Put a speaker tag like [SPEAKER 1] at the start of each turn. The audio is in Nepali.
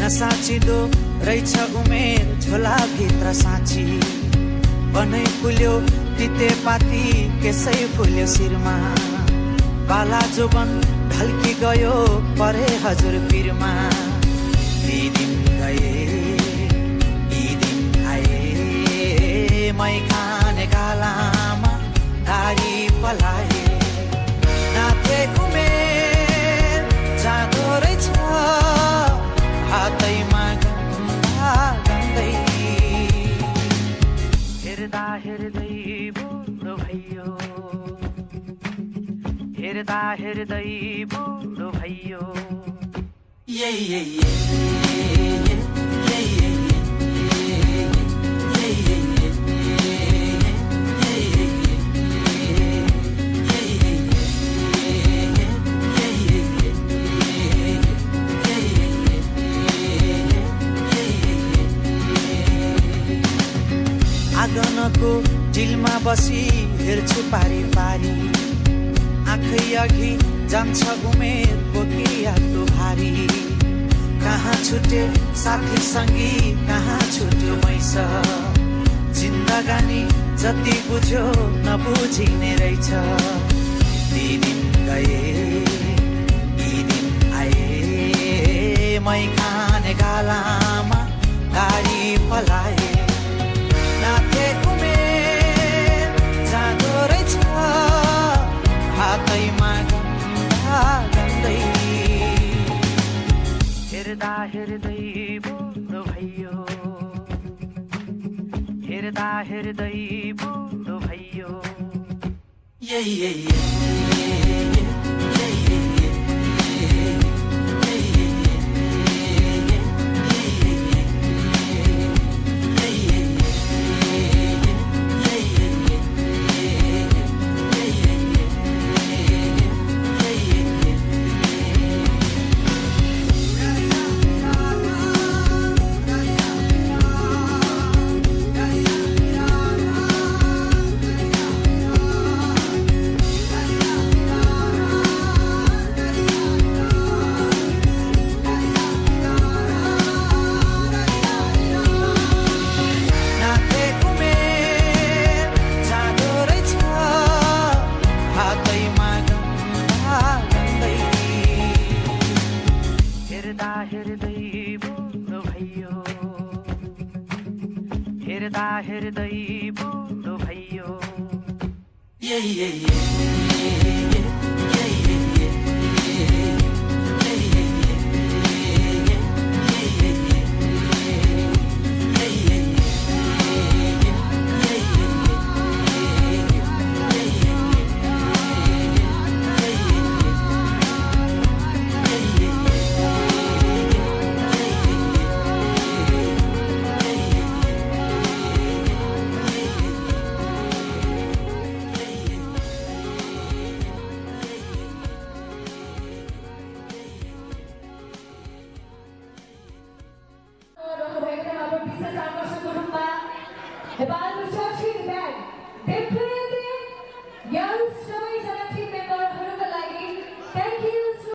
[SPEAKER 1] नसाचिँदो रहेछ उमेर झोलाभित्र साँची बनै फुल्यो तितेपाती केसै फुल्यो शिरमा बाला जोबन ढल्की गयो परे हजुर पिरमा ती दिन गए यी दिन आए मै खाने गालामा दारी पलाए नाथे उमेर जाँदो रहेछ हातैमा गन्दा गन्दै हेर्दा हेर्दै बुढो भयो हेर्दा हेर्दै बुढो भयो आँगनको डिलमा बसी हेर्छु पारी पारी आँखै अघि जान्छ उमेर बोकियाको भारी कहाँ छुटे साथी सङ्गी कहाँ छुट्यो मैस जिन्दगानी जति बुझ्यो नबुझिने रहेछ ती दिन गए यी दिन आए मै खाने गालामा गाडी पलाए नाथे उमेर जाँदो रहेछ हातैमा गन्दा गन्दै हेर्दा हेर्दै बुढो भयो हेर्दा हेर्दै बुढो भयो हेर्दा हेर्दै बुढो भयो
[SPEAKER 2] Bisa sama sa tulong ba? E paano siya?